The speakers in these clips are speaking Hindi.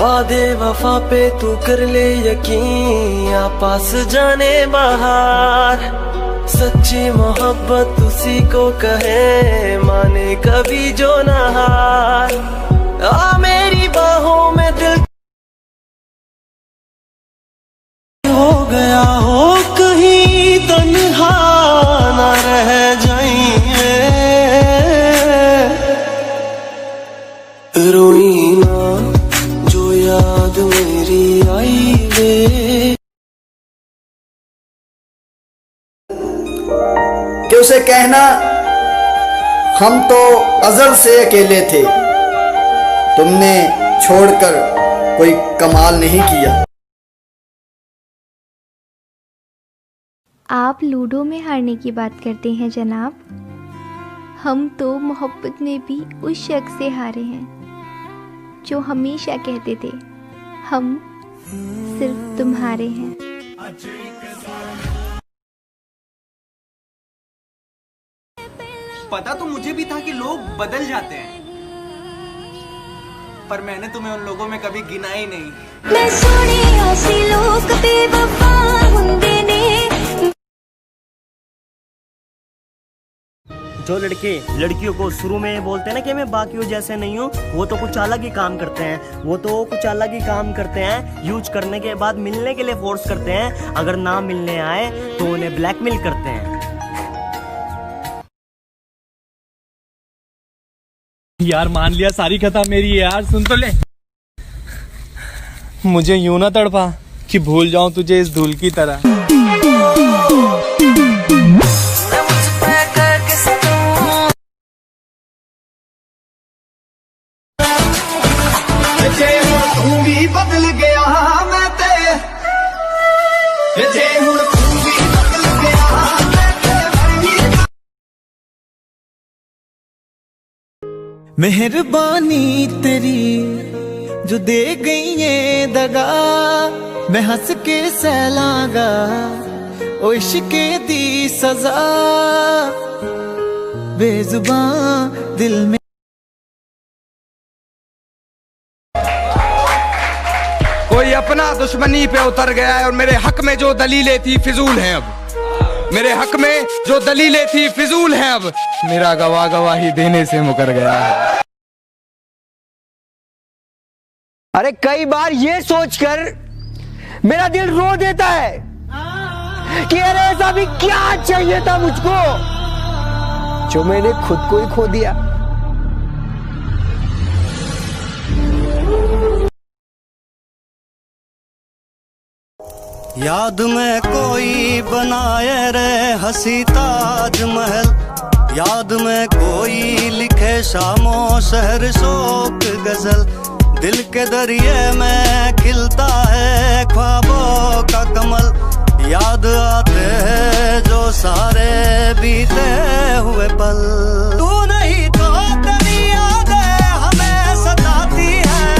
वादे वफा पे तू कर ले यकीन, आ पास जाने बाहर। सच्ची मोहब्बत उसी को कहे, माने कभी जो न हार। आ मेरी बाहों में दिल हो गया हो, कहीं तन्हा न रह जाइए। रोई ना जो याद मेरी आई वे, कि उसे कहना हम तो अज़ल से अकेले थे, तुमने छोड़कर कोई कमाल नहीं किया। आप लूडो में हारने की बात करते हैं जनाब, हम तो मोहब्बत में भी उस शख्स से हारे हैं जो हमेशा कहते थे हम सिर्फ तुम्हारे हैं। पता तो मुझे भी था कि लोग बदल जाते हैं, पर मैंने तुम्हें उन लोगों में कभी गिना ही नहीं। मैं सोने ऐसे लोग बेवफा हुंदे ने। जो लड़के लड़कियों को शुरू में बोलते हैं ना कि मैं बाकियों जैसे नहीं हूँ, वो तो कुछ अलग ही काम करते हैं। वो तो कुछ अलग ही काम करते हैं। यूज करने के बाद मिलने के लिए फोर्स करते हैं, अगर ना मिलने आए तो उन्हें ब्लैकमेल करते हैं। यार मान लिया सारी खता मेरी है यार, सुन तो ले। मुझे यूं ना तड़पा कि भूल जाऊं तुझे इस धूल की तरह। बदल गया मैं ते, जे हुण तू भी बदल गया मैं ते। मेहरबानी तेरी जो दे गई है दगा, मैं हंस के सहलांगा ओ इश्क़े दी सजा। बेजुबान दिल में कोई अपना दुश्मनी पे उतर गया है और मेरे हक में जो दलीलें थी फिजूल हैं। अब मेरे हक में जो दलीलें थी फिजूल हैं। अब मेरा गवाह गवाही देने से मुकर गया है। अरे कई बार ये सोचकर मेरा दिल रो देता है कि अरे ऐसा भी क्या चाहिए था मुझको जो मैंने खुद को ही खो दिया। याद में कोई बनाए रे हंसी ताजमहल, याद में कोई लिखे शामो शहर शोक गजल। दिल के दरिए में खिलता है ख्वाबों का कमल, याद आते हैं जो सारे बीते हुए पल। तू नहीं तो तेरी यादें हमें सताती है।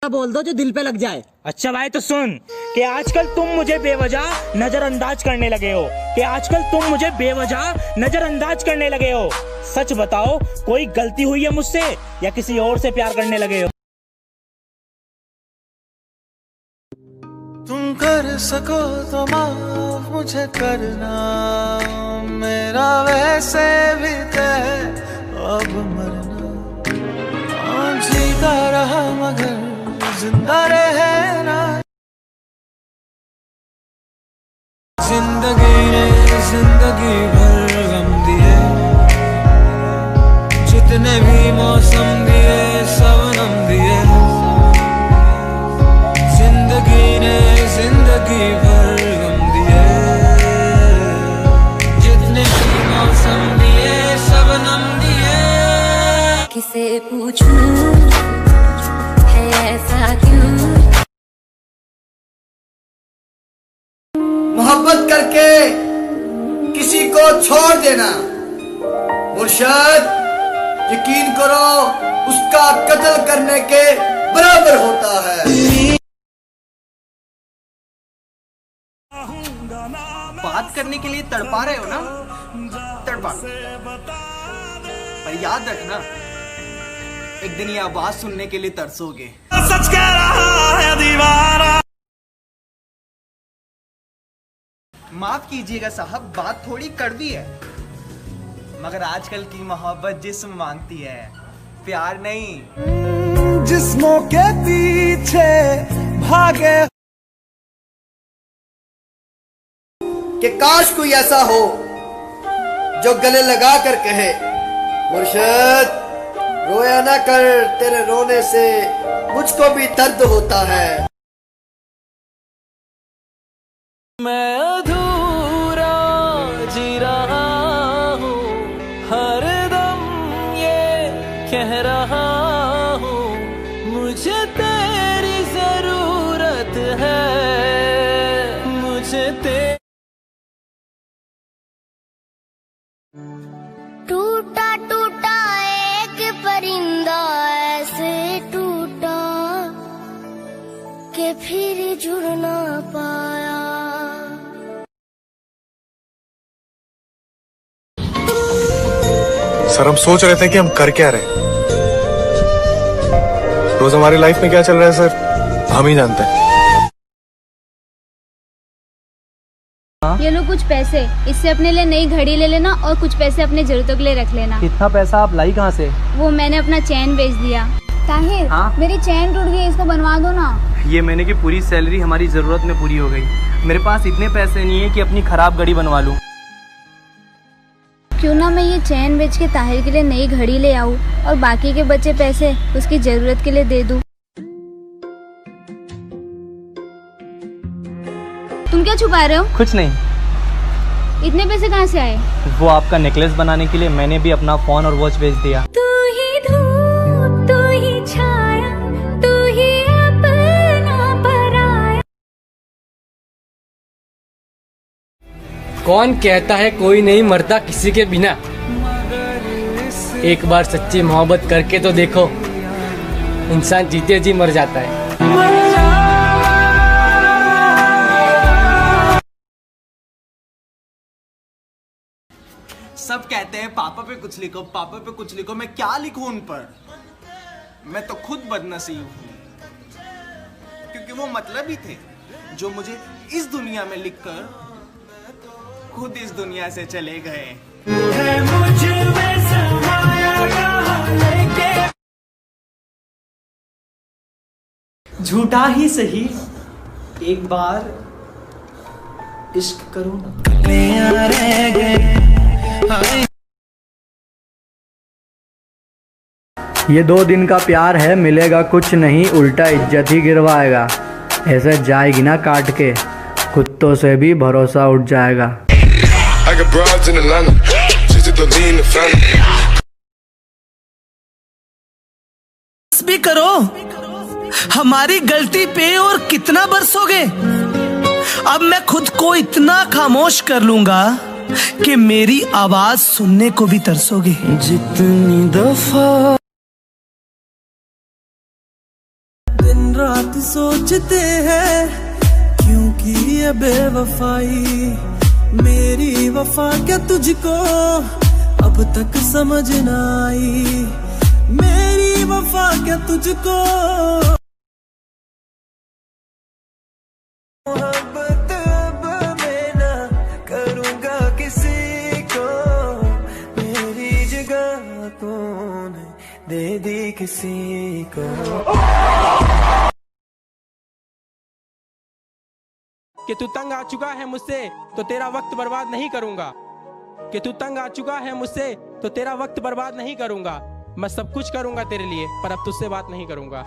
बोल दो जो दिल पे लग जाए। अच्छा भाई तो सुन कि आजकल तुम मुझे बेवजह नजरअंदाज करने लगे हो, कि आजकल तुम मुझे बेवजह नजरअंदाज करने लगे हो। सच बताओ कोई गलती हुई है मुझसे या किसी और से प्यार करने लगे हो? तुम कर सको तो माफ मुझे करना, मेरा वैसे भी तय अब मरना। जीता रहा मगर जिंदा रहना। जिंदगी ने जिंदगी भर गम दिए, जितने भी मौसम दिए सब नम दिए। जिंदगी ने जिंदगी भर गम दिए, जितने भी मौसम दिए सब नम दिए। किसे पूछूं है ऐसा क्यों? मोहब्बत करके किसी को छोड़ देना मुर्शद, यकीन करो उसका कत्ल करने के बराबर होता है। बात करने के लिए तड़पा रहे हो ना, तड़पा, पर याद रखना एक दिन ये आवाज सुनने के लिए तरसोगे। सच कह रहा है दीवाना। माफ कीजिएगा साहब, बात थोड़ी कड़वी है, मगर आजकल की मोहब्बत जिस्म मांगती है, प्यार नहीं। जिस्मों के पीछे भागे कि काश कोई ऐसा हो जो गले लगा कर कहे, मुर्शिद रोया ना कर, तेरे रोने से मुझको भी दर्द होता है। मैं अधूरा जी रहा हूँ, हर दम ये कह रहा हूँ, मुझे तेरी जरूरत है, मुझे टूटा टूटा एक परिंदा ऐसे टूटा कि फिर जुड़ ना पाया। सर हम सोच रहे थे कि हम कर क्या रहे हैं। रोज हमारी लाइफ में क्या चल रहा है सर हम ही जानते हैं। ये लो कुछ पैसे, इससे अपने लिए नई घड़ी ले लेना और कुछ पैसे अपने जरूरतों के लिए रख लेना। कितना पैसा आप लाई कहाँ से? वो मैंने अपना चैन बेच दिया। ताहिर, हाँ? मेरी चैन टूट गई, इसको बनवा दो ना। ये महीने की पूरी सैलरी हमारी जरूरत में पूरी हो गई। मेरे पास इतने पैसे नहीं है कि अपनी खराब घड़ी बनवा लूं। क्यों ना मैं ये चैन बेच के ताहिर के लिए नई घड़ी ले आऊं और बाकी के बचे पैसे उसकी जरूरत के लिए दे दूं। तुम क्या छुपा रहे हो? कुछ नहीं। इतने पैसे कहाँ से आए? वो आपका नेकलेस बनाने के लिए मैंने भी अपना फोन और वॉच बेच दिया। तू ही धूप, तू ही छाया, तू ही अपना पराया। कौन कहता है कोई नहीं मरता किसी के बिना? एक बार सच्ची मोहब्बत करके तो देखो, इंसान जीते जी मर जाता है। सब कहते हैं पापा पे कुछ लिखो, पापा पे कुछ लिखो, मैं क्या लिखूं उन पर? मैं तो खुद बदनसीब हूं, क्योंकि वो मतलब ही थे जो मुझे इस दुनिया में लिखकर खुद इस दुनिया से चले गए। झूठा ही सही, एक बार इश्क करो ना। ये 2 दिन का प्यार है, मिलेगा कुछ नहीं, उल्टा इज्जत ही गिरवाएगा। ऐसे जाएगी ना काट के, कुत्तों से भी भरोसा उठ जाएगा। भी करो, हमारी गलती पे और कितना बरसोगे? अब मैं खुद को इतना खामोश कर लूंगा कि मेरी आवाज सुनने को भी तरसोगे। जितनी दफा दिन रात सोचते हैं, क्योंकि ये बेवफाई मेरी वफा क्या तुझको अब तक समझ ना आई, मेरी वफा क्या तुझको। मोहब्बत अब मैं ना करूँगा किसी को, मेरी जगह तूने दे दी किसी को। कि तू तंग आ चुका है मुझसे तो तेरा वक्त बर्बाद नहीं करूंगा, कि तू तंग आ चुका है मुझसे तो तेरा वक्त बर्बाद नहीं करूंगा। मैं सब कुछ करूंगा तेरे लिए, पर अब तुझसे बात नहीं करूंगा।